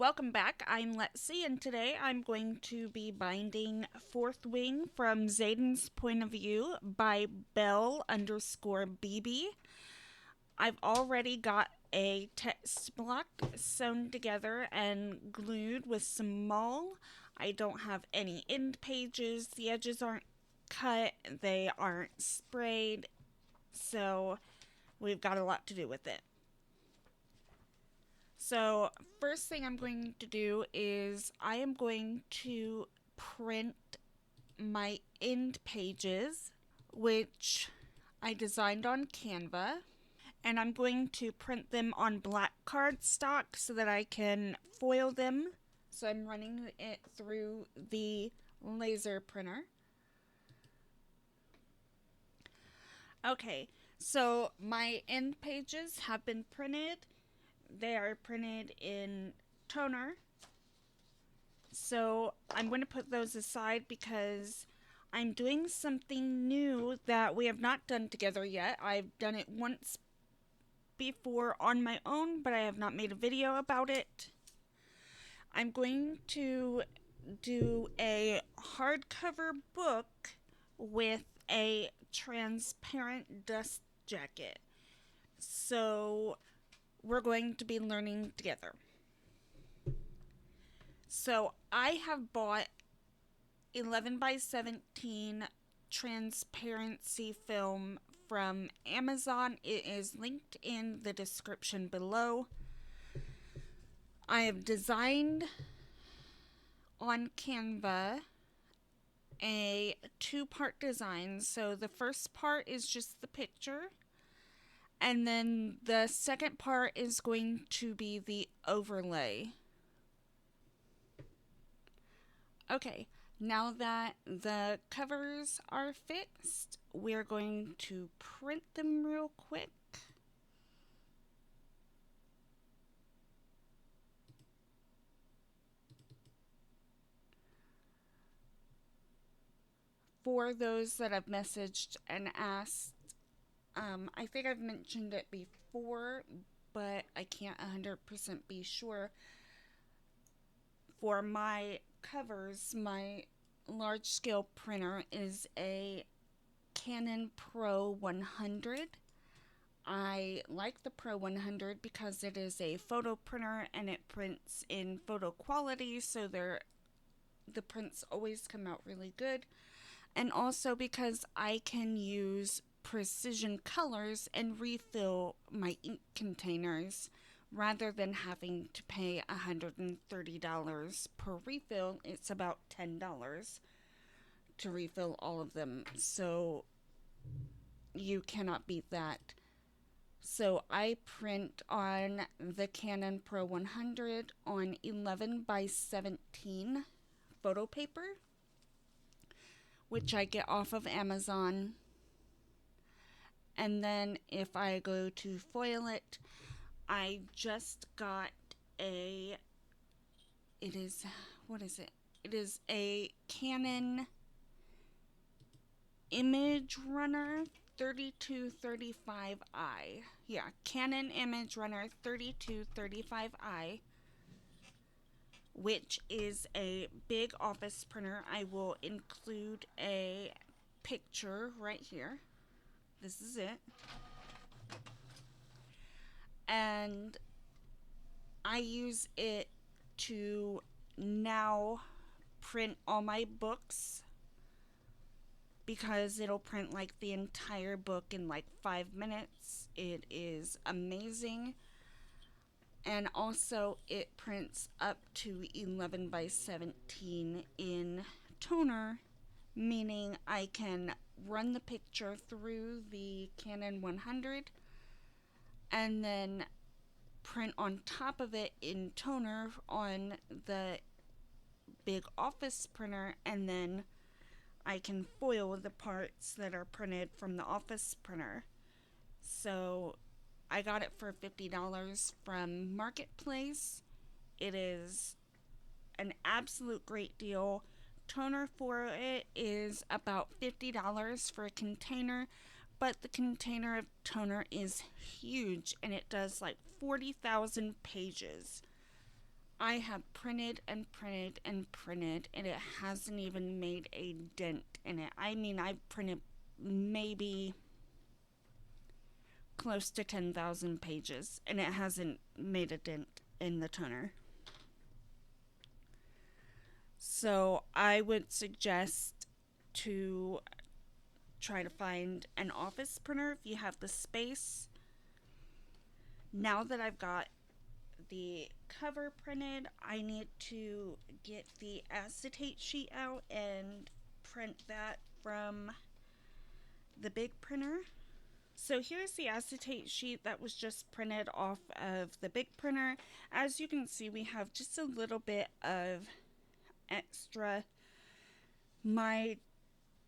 Welcome back. I'm Lexi, and today I'm going to be binding Fourth Wing from Zayden's Point of View by Bell_BB. I've already got a text block sewn together and glued with some mull. I don't have any end pages. The edges aren't cut, they aren't sprayed, so we've got a lot to do with it. So first thing I'm going to do is I am going to print my end pages, which I designed on Canva, and I'm going to print them on black cardstock so that I can foil them. So I'm running it through the laser printer. Okay, so my end pages have been printed. They are printed in toner. So I'm going to put those aside because I'm doing something new that we have not done together yet. I've done it once before on my own, but I have not made a video about it. I'm going to do a hardcover book with a transparent dust jacket. So we're going to be learning together. So I have bought 11 by 17 transparency film from Amazon. It is linked in the description below. I have designed on Canva a two-part design. So the first part is just the picture, and then the second part is going to be the overlay. Okay, now that the covers are fixed, we're going to print them real quick. For those that have messaged and asked, I think I've mentioned it before, but I can't 100% be sure. For my covers, my large scale printer is a Canon Pro 100. I like the Pro 100 because it is a photo printer and it prints in photo quality, so the prints always come out really good. And also because I can use precision colors and refill my ink containers rather than having to pay $130 per refill. It's about $10 to refill all of them, so you cannot beat that. So I print on the Canon Pro 100 on 11 by 17 photo paper, which I get off of Amazon. And then if I go to foil it, I just got it is a Canon Image Runner 3235i. Yeah, Canon Image Runner 3235i, which is a big office printer. I will include a picture right here. This is it. And I use it to now print all my books because it'll print like the entire book in like 5 minutes. It is amazing. And also it prints up to 11 by 17 in toner, meaning I can run the picture through the Canon 100 and then print on top of it in toner on the big office printer, and then I can foil the parts that are printed from the office printer. So I got it for $50 from Marketplace. It is an absolute great deal. Toner for it is about $50 for a container, but the container of toner is huge and it does like 40,000 pages. I have printed and printed and printed, and it hasn't even made a dent in it. I mean, I've printed maybe close to 10,000 pages, and it hasn't made a dent in the toner. So I would suggest to try to find an office printer if you have the space. Now that I've got the cover printed, I need to get the acetate sheet out and print that from the big printer. So here's the acetate sheet that was just printed off of the big printer. As you can see, we have just a little bit of extra. My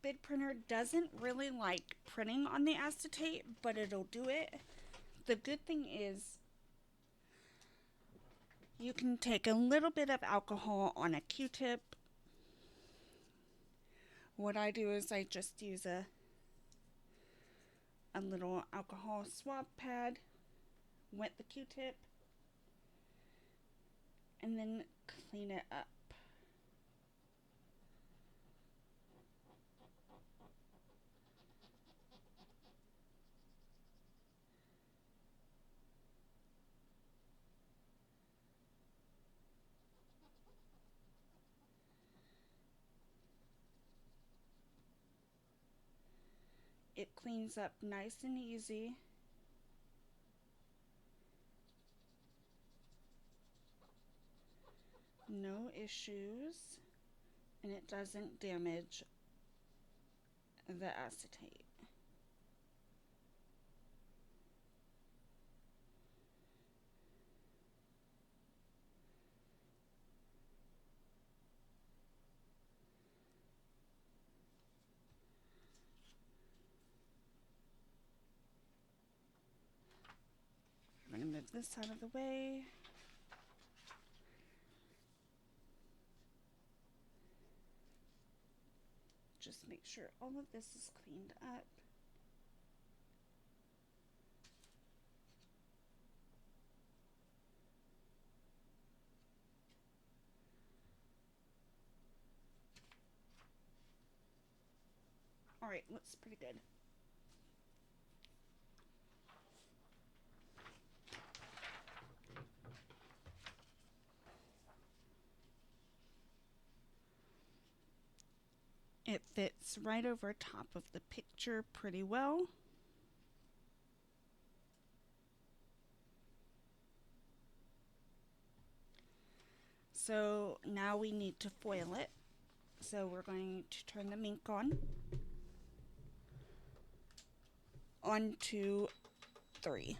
big printer doesn't really like printing on the acetate, but it'll do it. The good thing is you can take a little bit of alcohol on a Q-tip. What I do is I just use a little alcohol swab pad, wet the Q-tip, and then clean it up. It cleans up nice and easy. No issues, and it doesn't damage the acetate. I'm going to move this out of the way. Just make sure all of this is cleaned up. Alright, looks pretty good. It fits right over top of the picture pretty well. So now we need to foil it. So we're going to turn the ink on. 1, 2, 3.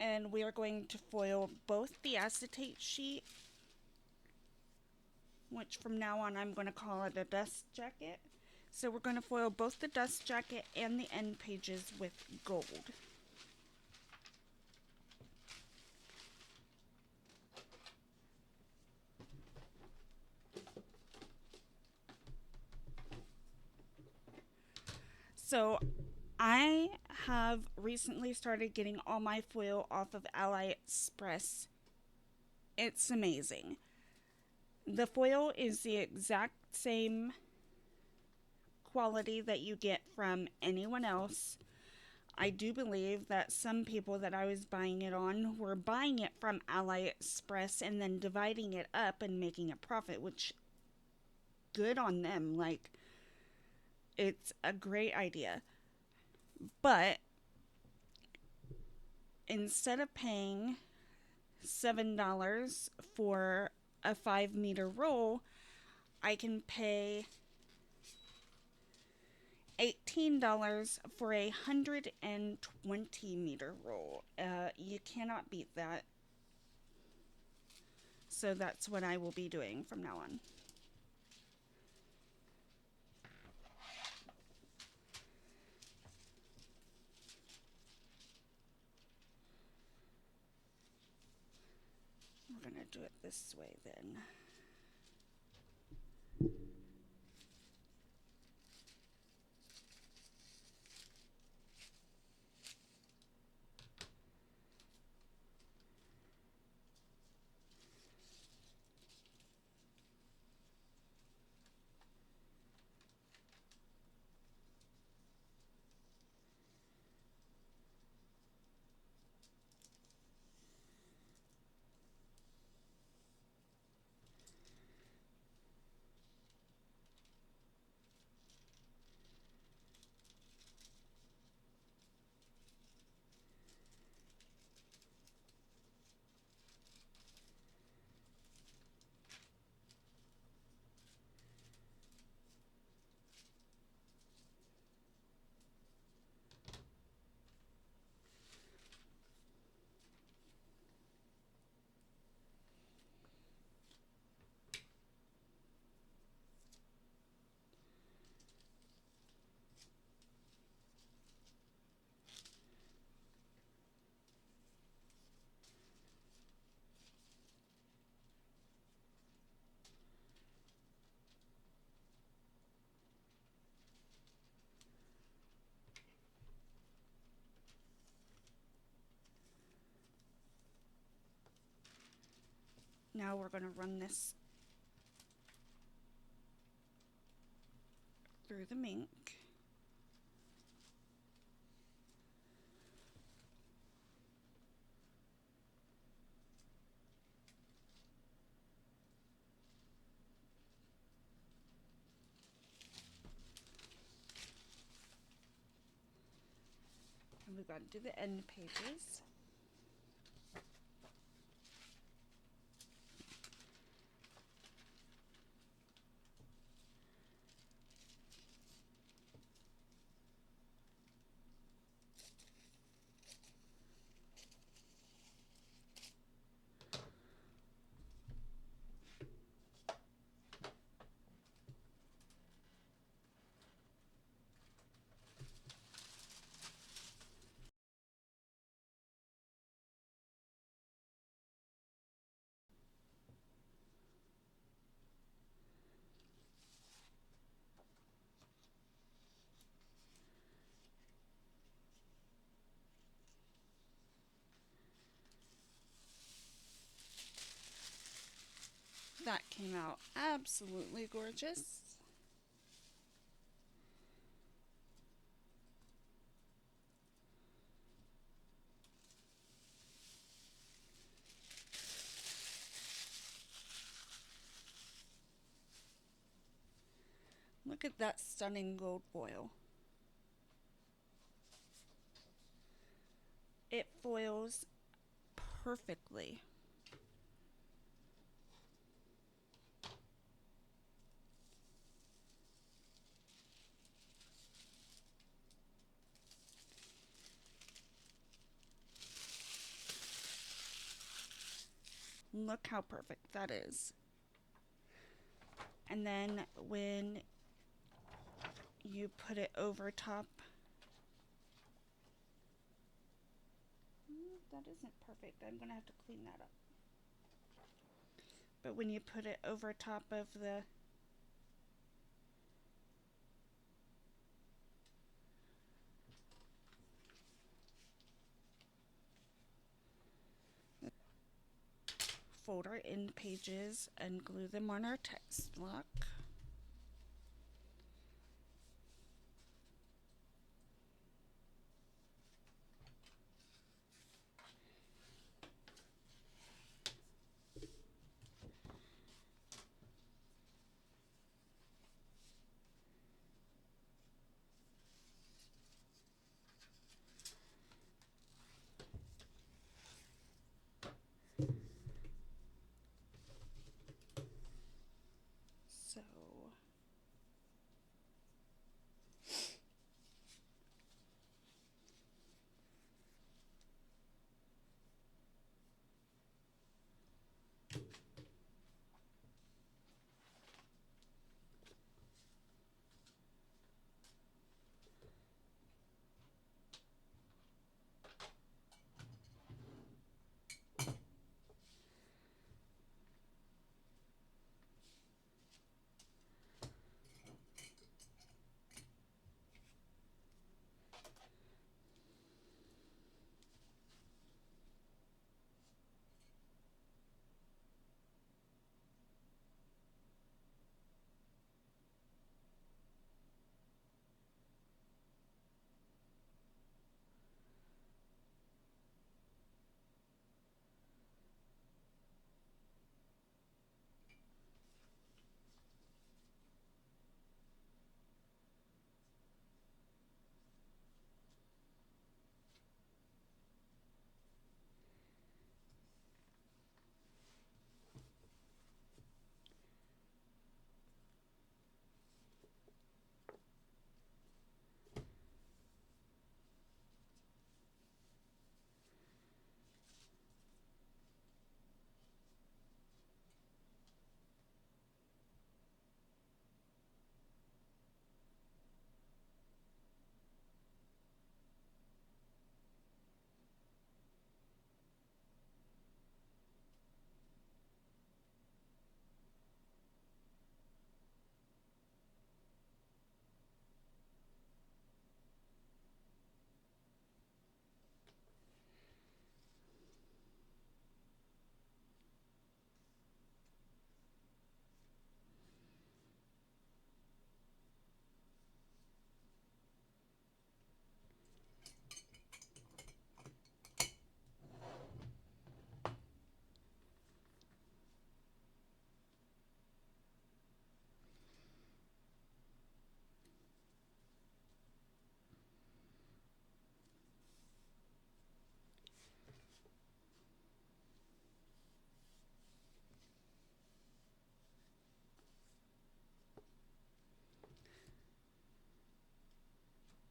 And we are going to foil both the acetate sheet, which from now on I'm going to call it a dust jacket. So we're going to foil both the dust jacket and the end pages with gold. So I have recently started getting all my foil off of AliExpress. It's amazing. The foil is the exact same quality that you get from anyone else. I do believe that some people that I was buying it on were buying it from AliExpress and then dividing it up and making a profit, which good on them. Like, it's a great idea. But instead of paying $7 for a 5-meter roll, I can pay $18 for a 120-meter roll. You cannot beat that. So that's what I will be doing from now on. We're going to do it this way then. Now we're going to run this through the ink. And we've got to do the end pages. That came out absolutely gorgeous. Look at that stunning gold foil. It foils perfectly. Look how perfect that is. And then when you put it over top, that isn't perfect. I'm gonna have to clean that up. But when you put it over top of the fold our end pages and glue them on our text block. So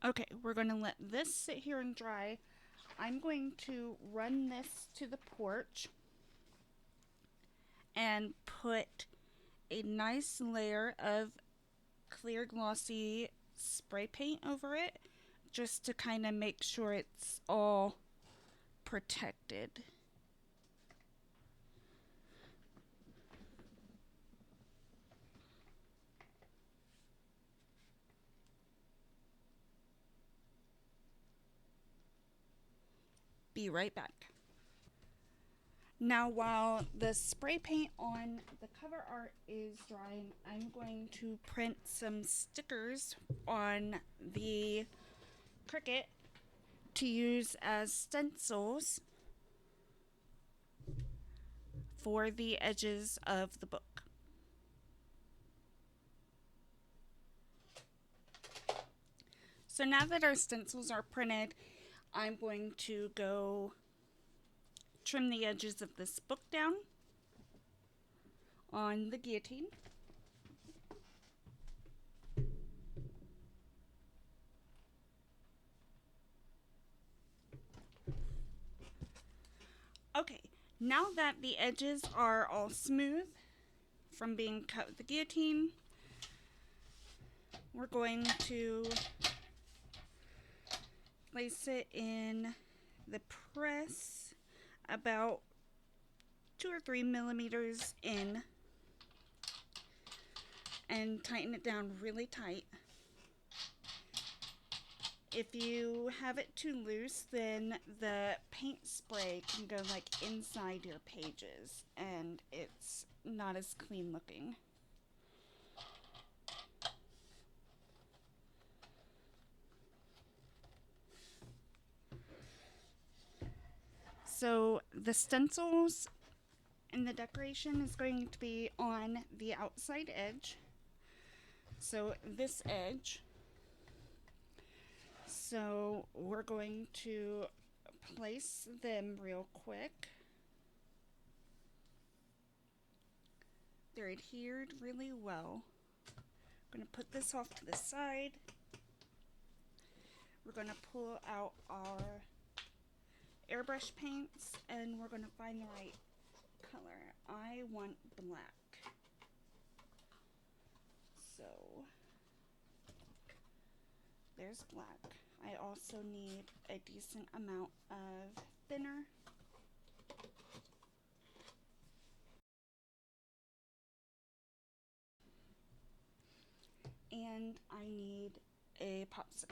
Okay, we're going to let this sit here and dry. I'm going to run this to the porch and put a nice layer of clear glossy spray paint over it just to kind of make sure it's all protected. Be right back. Now, while the spray paint on the cover art is drying, I'm going to print some stickers on the Cricut to use as stencils for the edges of the book. So now that our stencils are printed, I'm going to go trim the edges of this book down on the guillotine. Okay, now that the edges are all smooth from being cut with the guillotine, we're going to place it in the press about 2 or 3 millimeters in and tighten it down really tight. If you have it too loose, then the paint spray can go like inside your pages and it's not as clean looking. So the stencils and the decoration is going to be on the outside edge. So this edge. So we're going to place them real quick. They're adhered really well. I'm going to put this off to the side. We're going to pull out our airbrush paints and we're going to find the right color. I want black. So there's black. I also need a decent amount of thinner. And I need a popsicle.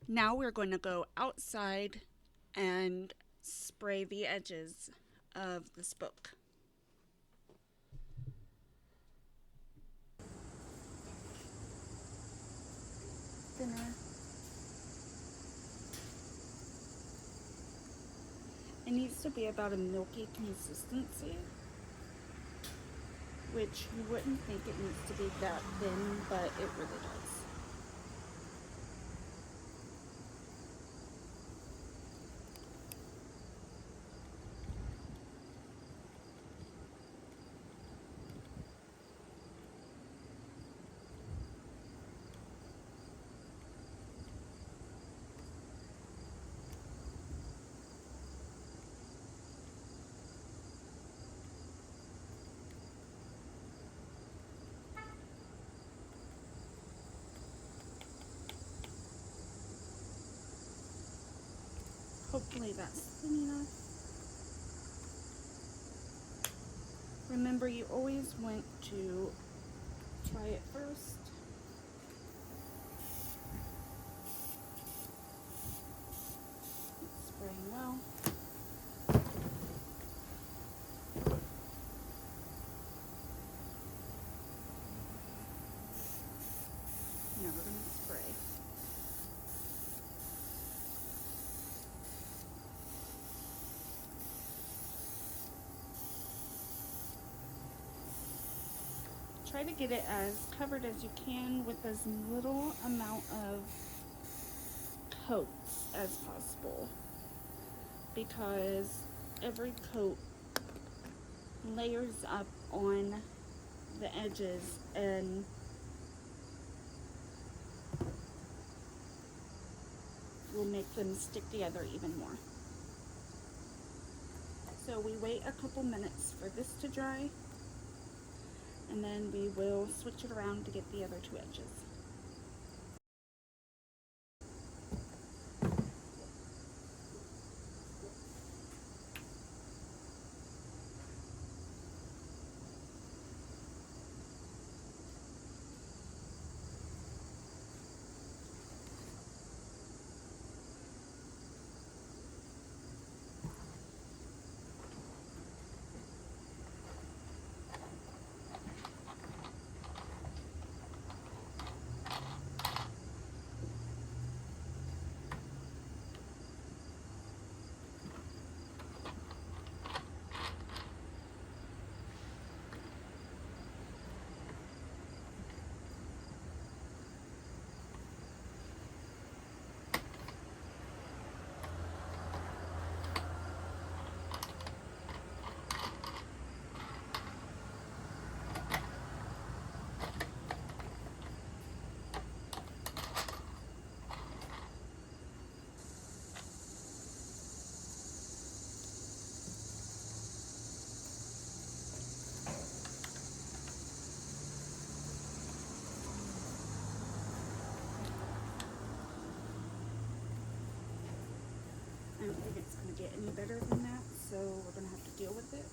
Now we're going to go outside and spray the edges of this book. Thinner. It needs to be about a milky consistency, which you wouldn't think it needs to be that thin, but it really does. Hopefully that's thin enough. Remember, you always want to try it first. It's spraying well. Now we're going to spray. try to get it as covered as you can with as little amount of coats as possible, because every coat layers up on the edges and will make them stick together even more. So we wait a couple minutes for this to dry, and then we will switch it around to get the other two edges. I don't think it's going to get any better than that, so we're going to have to deal with it.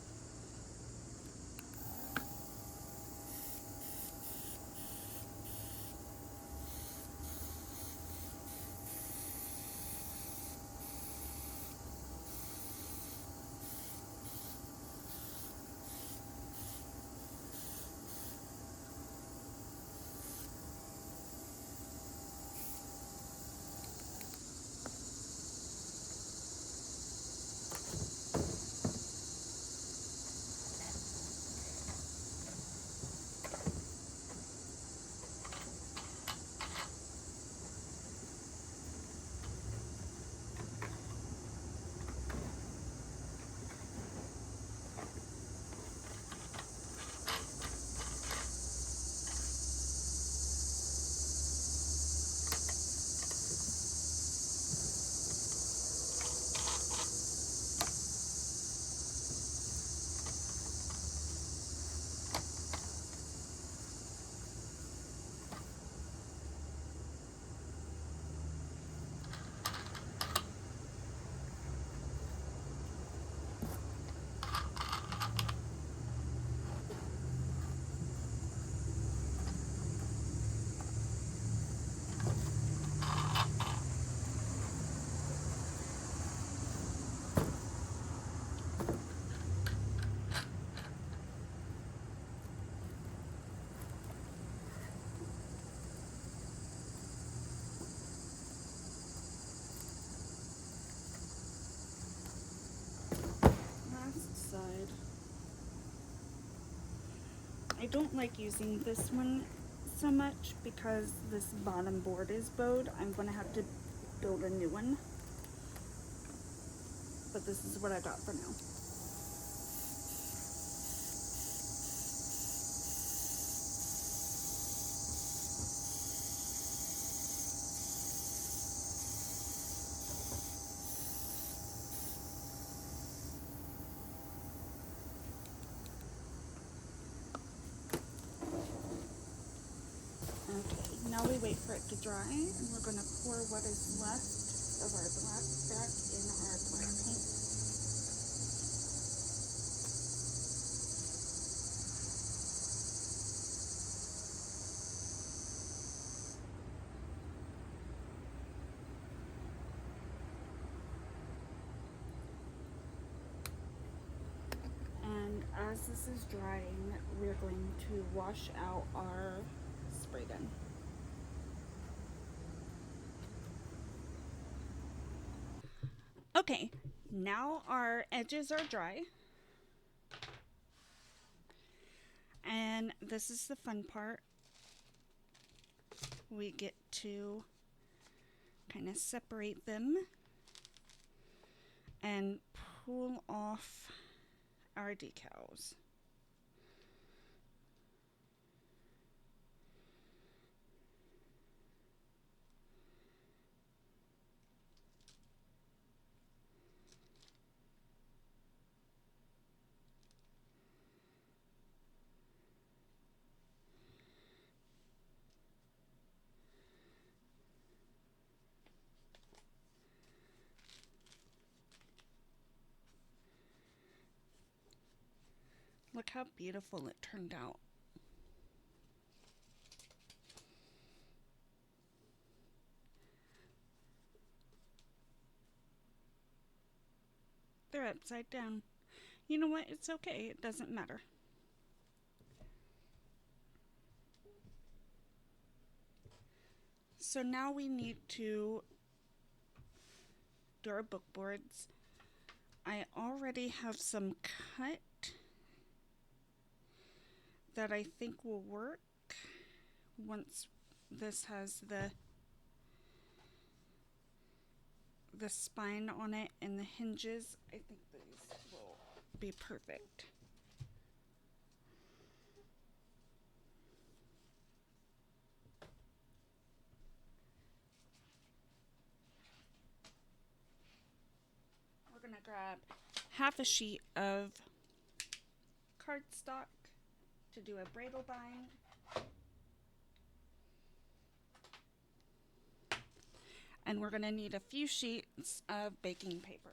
Last side. I don't like using this one so much because this bottom board is bowed. I'm going to have to build a new one, but this is what I got for now. Okay, now we wait for it to dry, and we're going to pour what is left of our black back in our black paint. And as this is drying, we're going to wash out our spray gun. Okay, now our edges are dry. And this is the fun part. We get to kind of separate them and pull off our decals. Look how beautiful it turned out. They're upside down. You know what? It's okay. It doesn't matter. So now we need to do our book boards. I already have some cut that I think will work once this has the spine on it and the hinges. I think these will be perfect. We're gonna grab half a sheet of cardstock to do a braidle bind. And we're gonna need a few sheets of baking paper.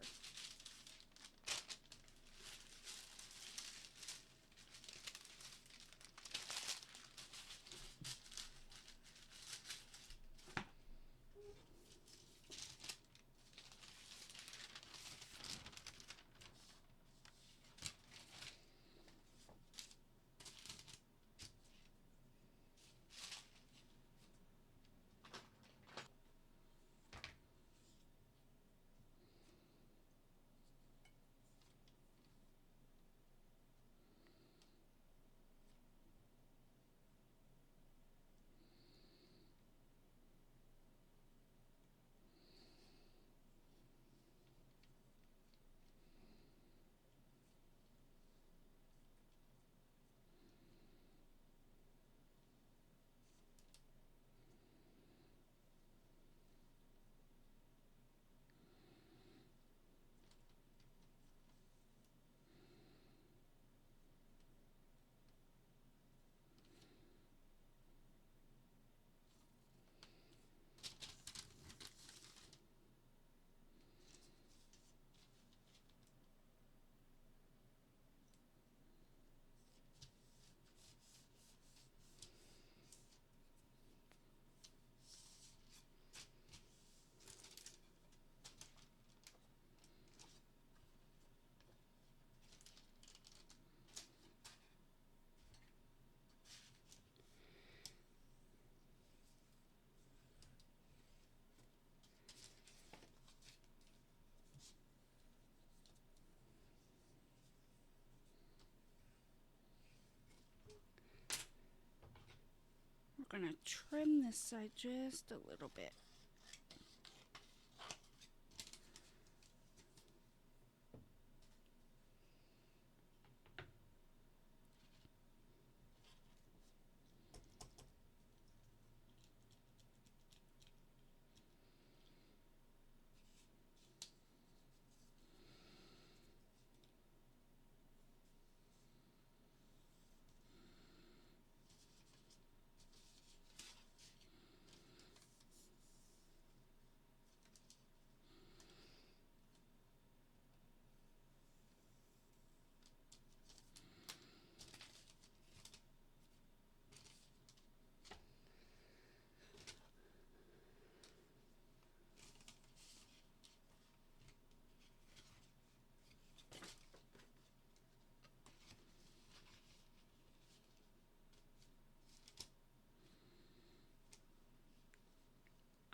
We're gonna trim this side just a little bit.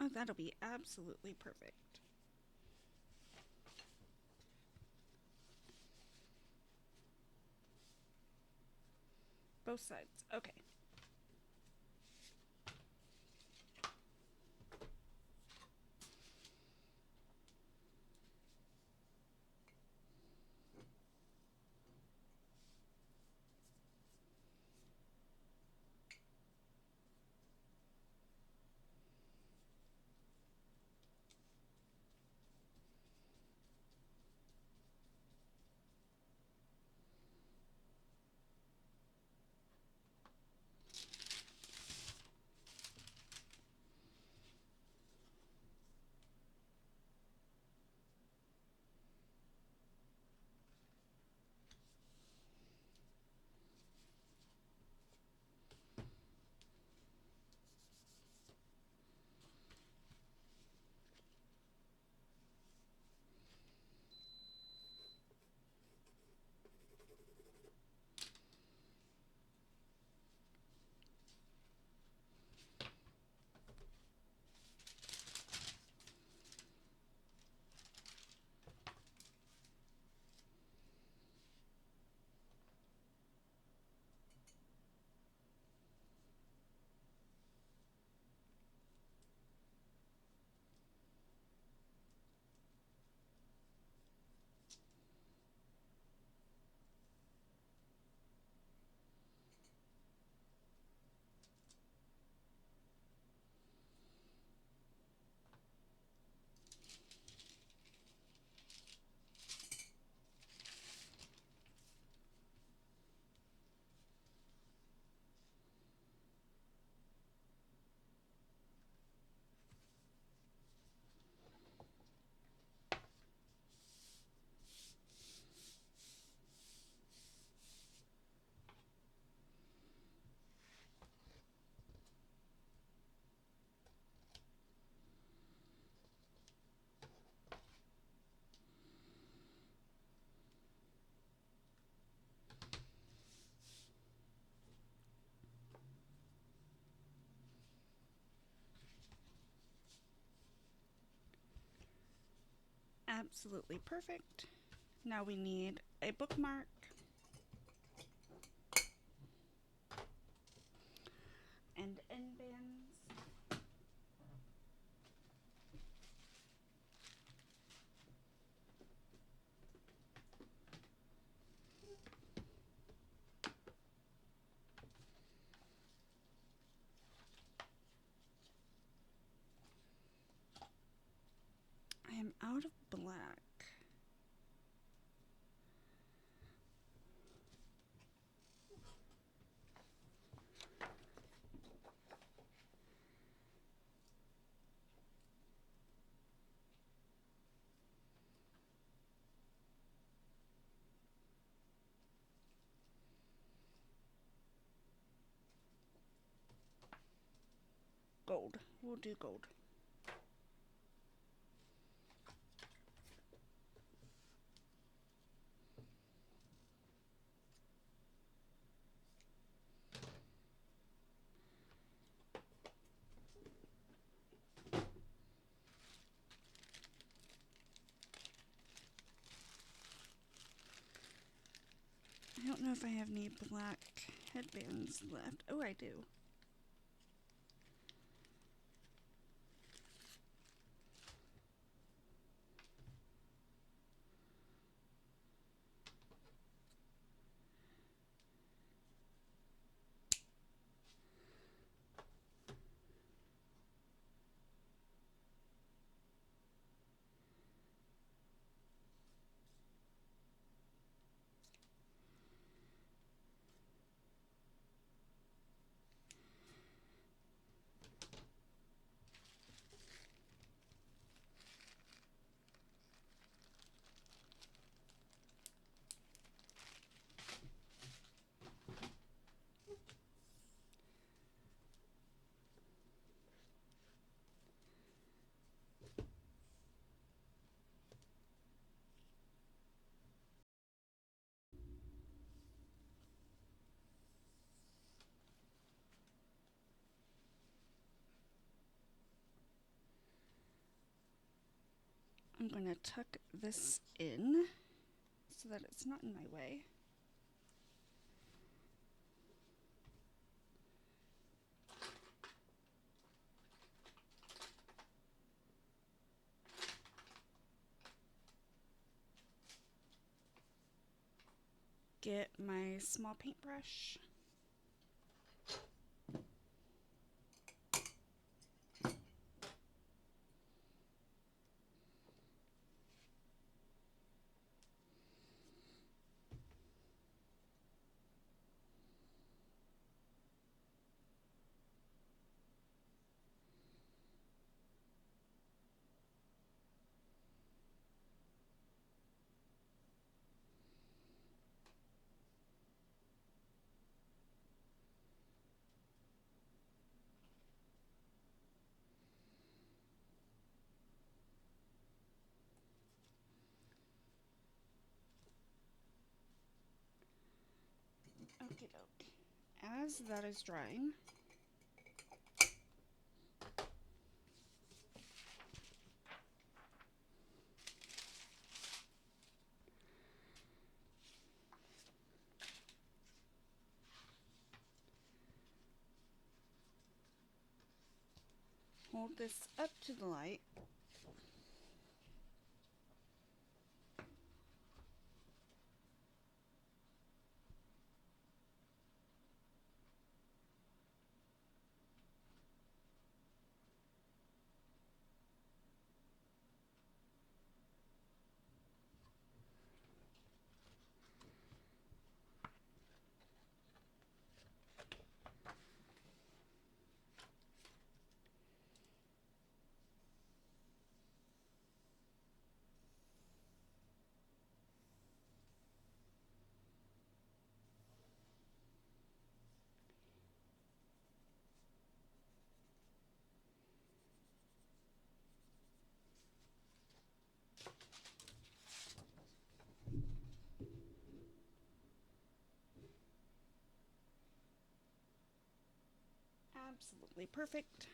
Oh, that'll be absolutely perfect. Both sides. Okay. Absolutely perfect. Now we need a bookmark and end bands. I am out of black. Gold. We'll do gold. I don't know if I have any black headbands left. Oh, I do. I'm going to tuck this in so that it's not in my way. get my small paintbrush. Okie doke. As that is drying, hold this up to the light. Absolutely perfect.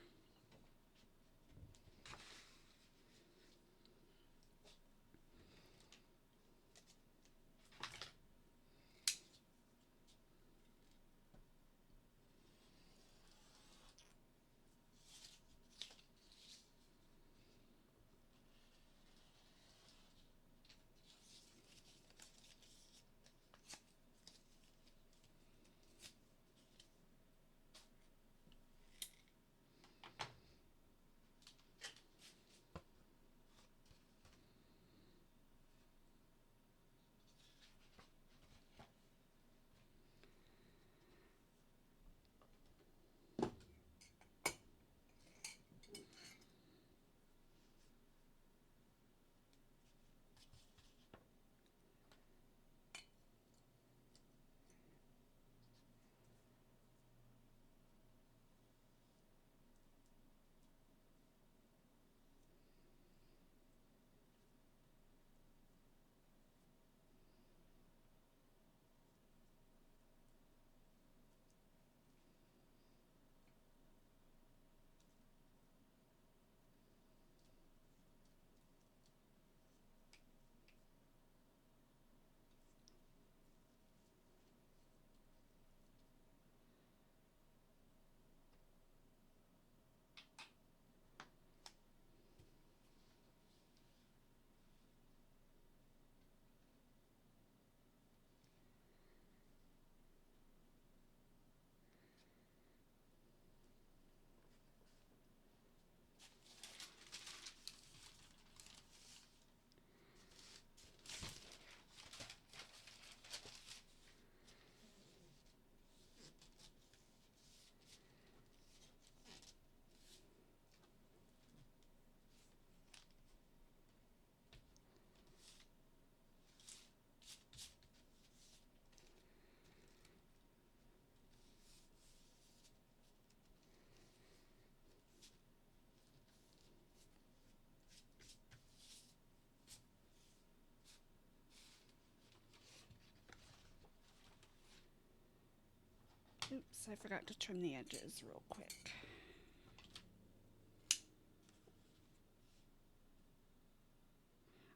Oops, I forgot to trim the edges real quick.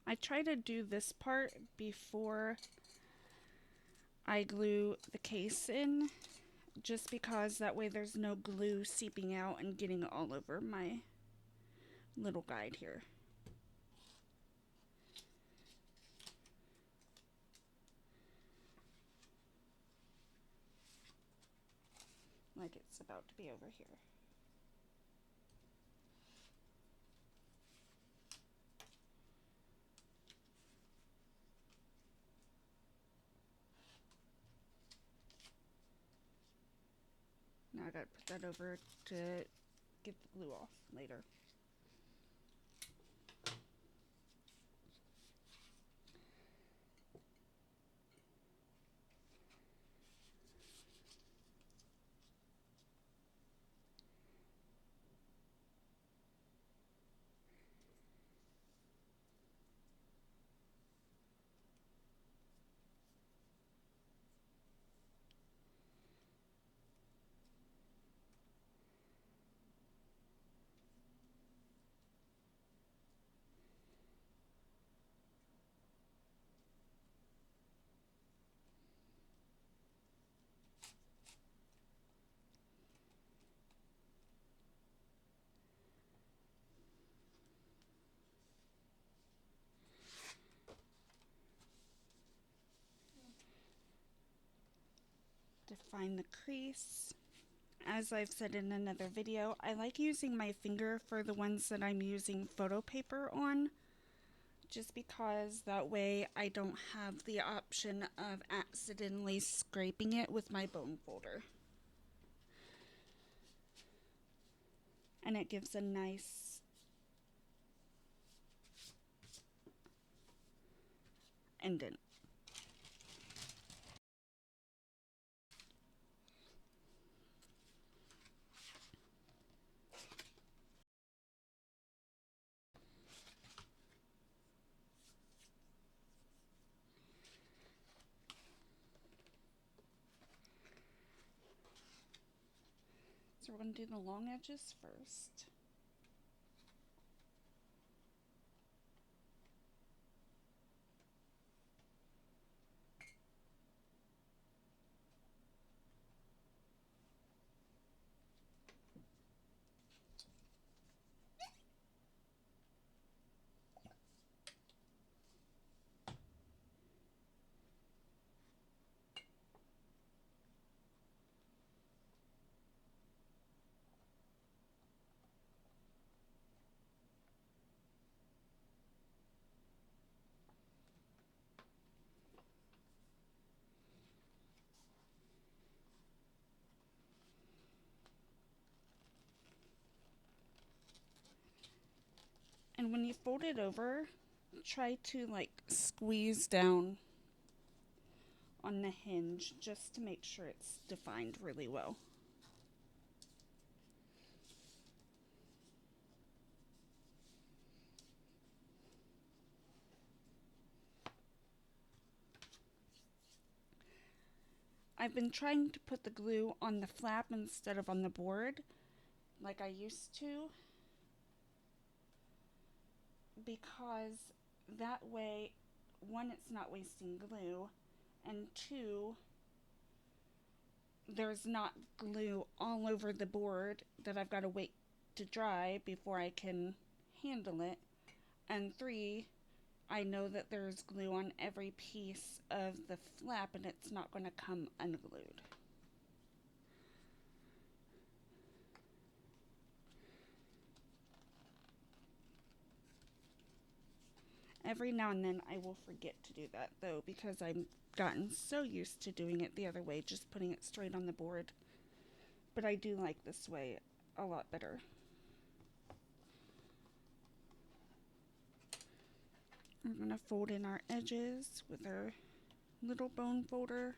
I try to do this part before I glue the case in, just because that way there's no glue seeping out and getting all over my little guide here. about to be over here. Now I gotta put that over to get the glue off later. Define the crease. As I've said in another video, I like using my finger for the ones that I'm using photo paper on, just because that way I don't have the option of accidentally scraping it with my bone folder. And it gives a nice indent. So we're going to do the long edges first. And when you fold it over, try to like squeeze down on the hinge just to make sure it's defined really well. I've been trying to put the glue on the flap instead of on the board like I used to, because that way, one, it's not wasting glue, and two, there's not glue all over the board that I've got to wait to dry before I can handle it, and three, I know that there's glue on every piece of the flap and it's not going to come unglued. Every now and then I will forget to do that though, because I've gotten so used to doing it the other way, just putting it straight on the board. But I do like this way a lot better. We're going to fold in our edges with our little bone folder.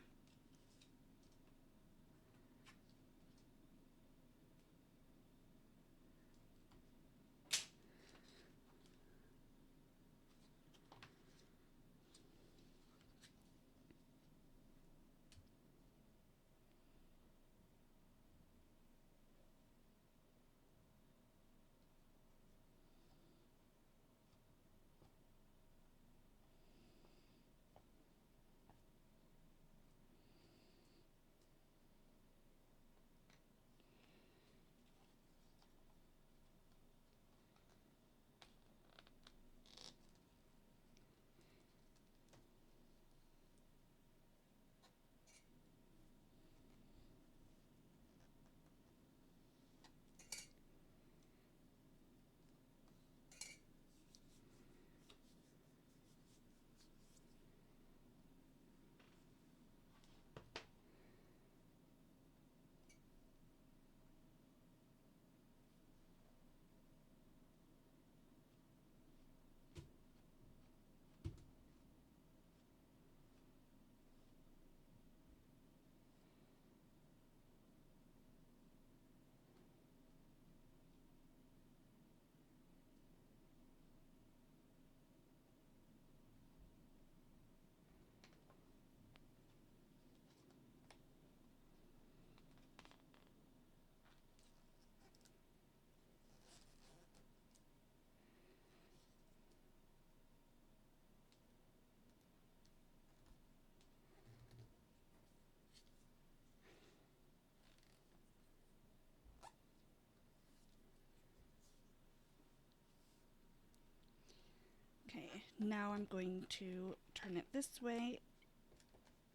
now I'm going to turn it this way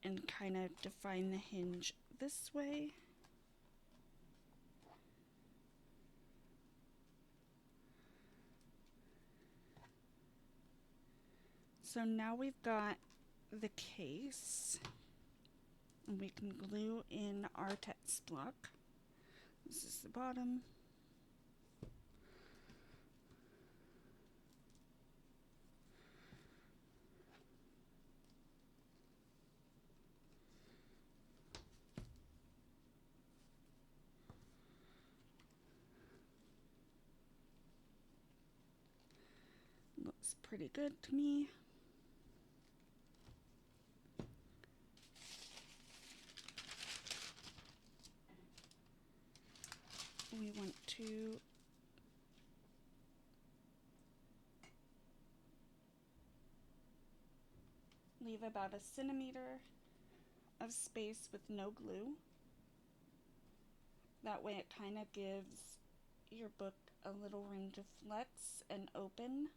and kind of define the hinge this way. So now we've got the case, and we can glue in our text block. This is the bottom. Looks pretty good to me. We want to leave about a centimeter of space with no glue. That way it kind of gives your book a little room to flex and open.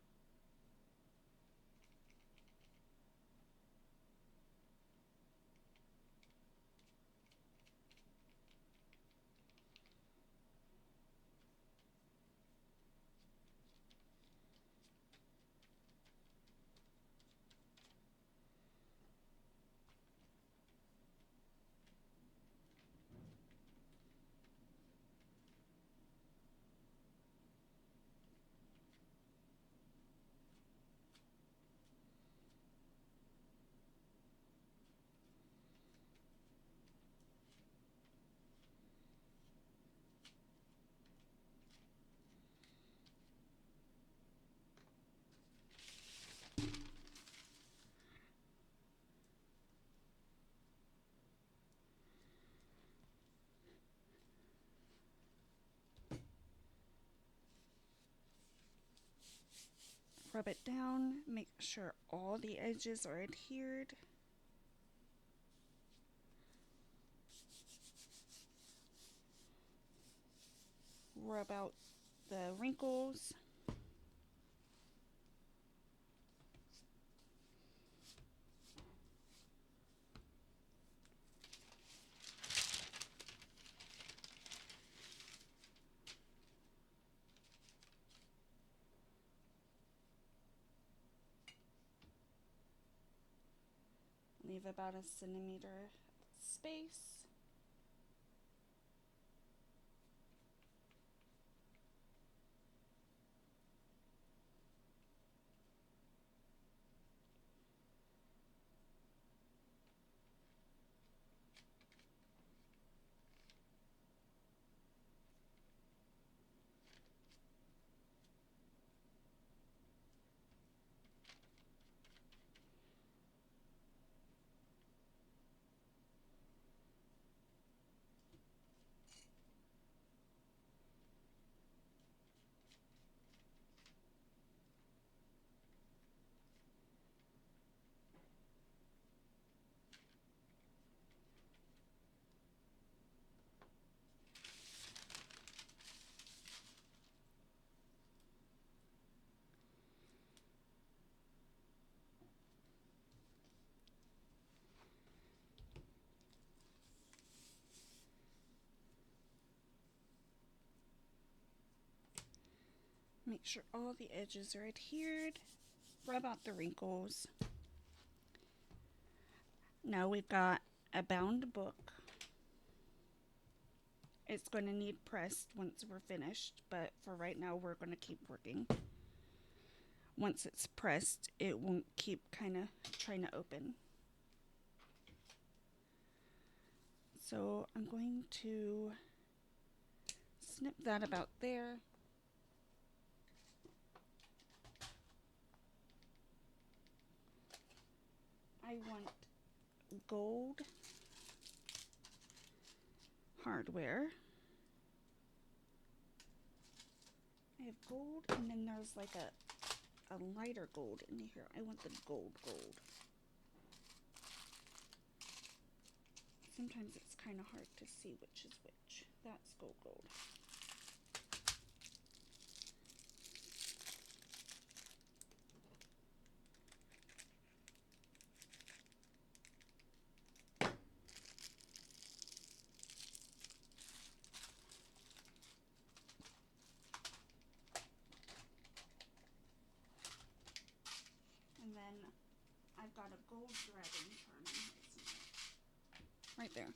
Rub it down, make sure all the edges are adhered. Rub out the wrinkles. Leave about a centimeter space. Make sure all the edges are adhered. Rub out the wrinkles. Now we've got a bound book. It's going to need pressed once we're finished, but for right now we're going to keep working. Once it's pressed, it won't keep kind of trying to open. So I'm going to snip that about there. I want gold hardware. I have gold, and then there's like a lighter gold in here. I want the gold. Sometimes it's kind of hard to see which is which. That's gold. got a gold dragon charm in his. Right there.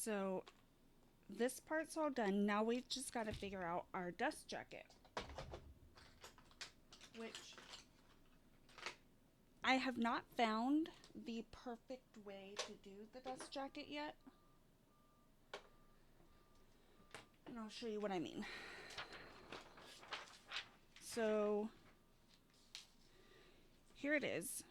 So this part's all done. Now we've just got to figure out our dust jacket, which I have not found the perfect way to do the dust jacket yet. And I'll show you what I mean. So here it is.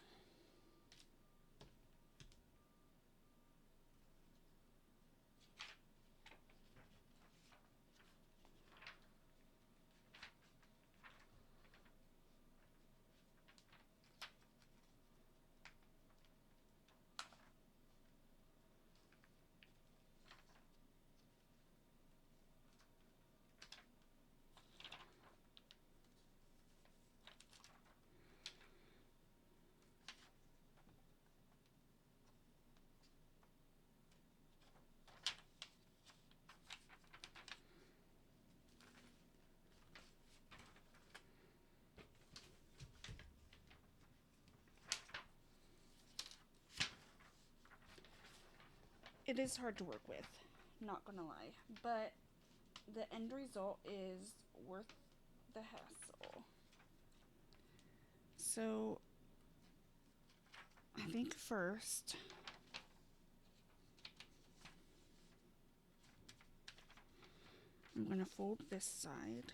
It is hard to work with, not gonna lie, but the end result is worth the hassle. So I think first I'm gonna fold this side.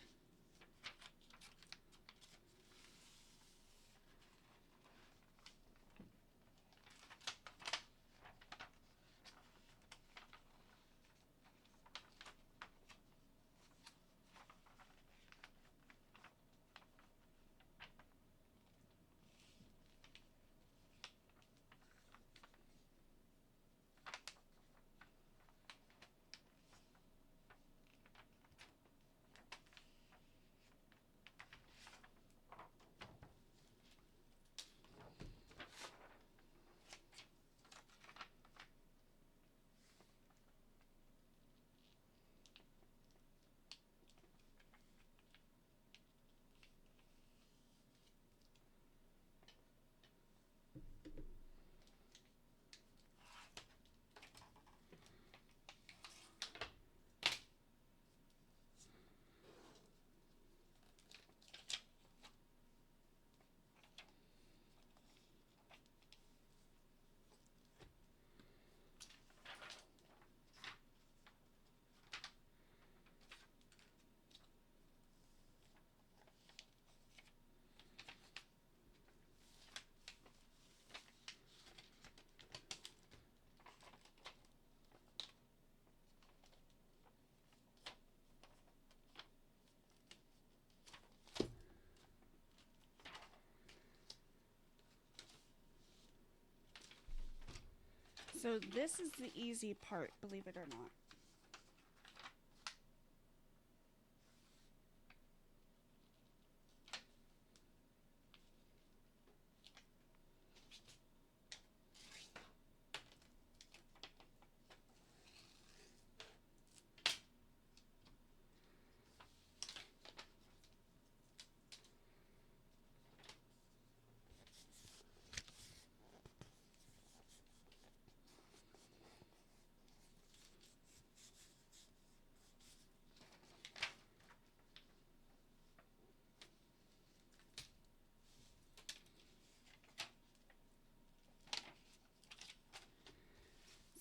So this is the easy part, believe it or not.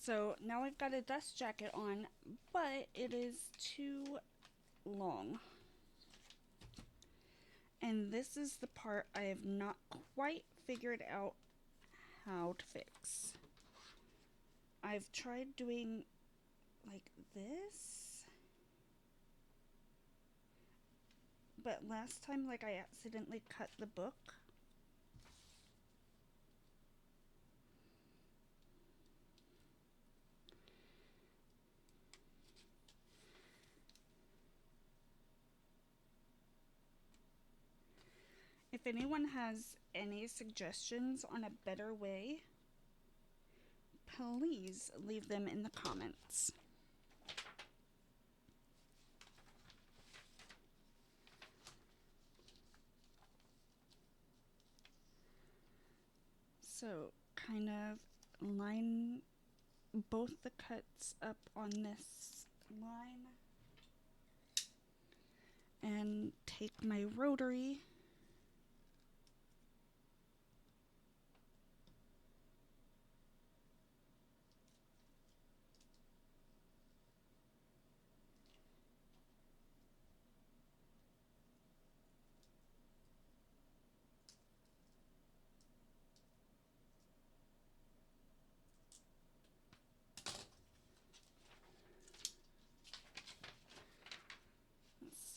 So now I've got a dust jacket on, but it is too long. And this is the part I have not quite figured out how to fix. I've tried doing like this, but last time like I accidentally cut the book. If anyone has any suggestions on a better way, please leave them in the comments. So kind of line both the cuts up on this line and take my rotary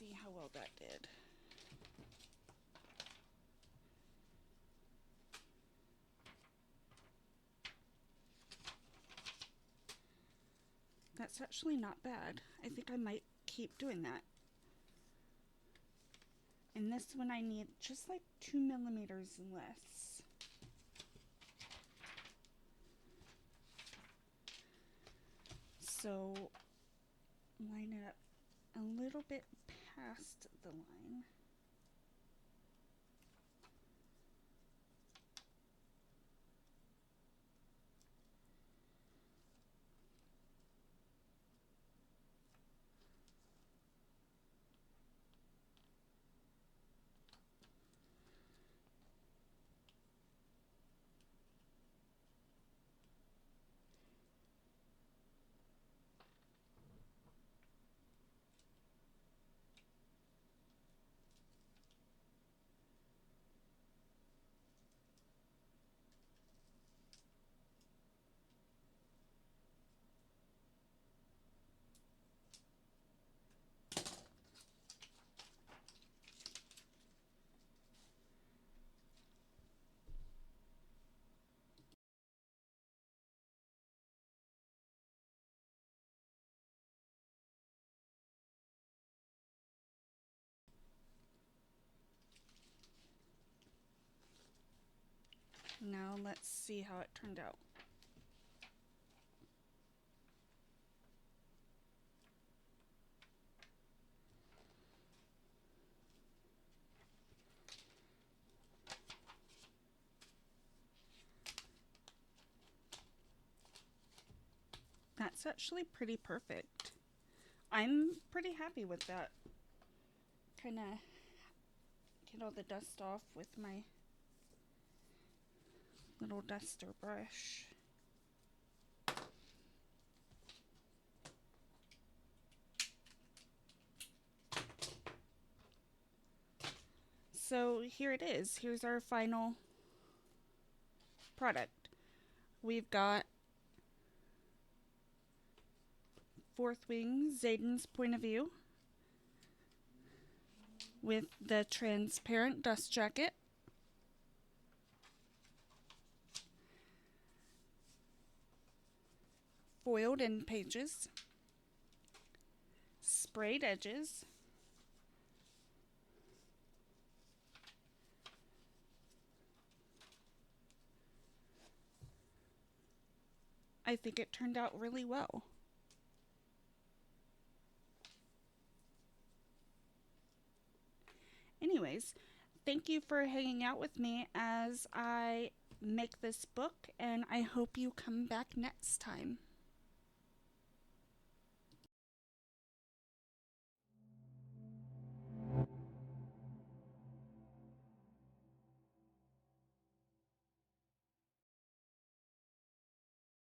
see how well that did. That's actually not bad. I think I might keep doing that. And this one I need just like 2 millimeters less. So line it up a little bit past the line. Now let's see how it turned out. That's actually pretty perfect. I'm pretty happy with that. Kind of get all the dust off with my little duster brush. So here it is. Here's our final product. We've got Fourth Wing, Zayden's point of view, with the transparent dust jacket. Foiled end pages. Sprayed edges. I think it turned out really well. Anyways, thank you for hanging out with me as I make this book, and I hope you come back next time.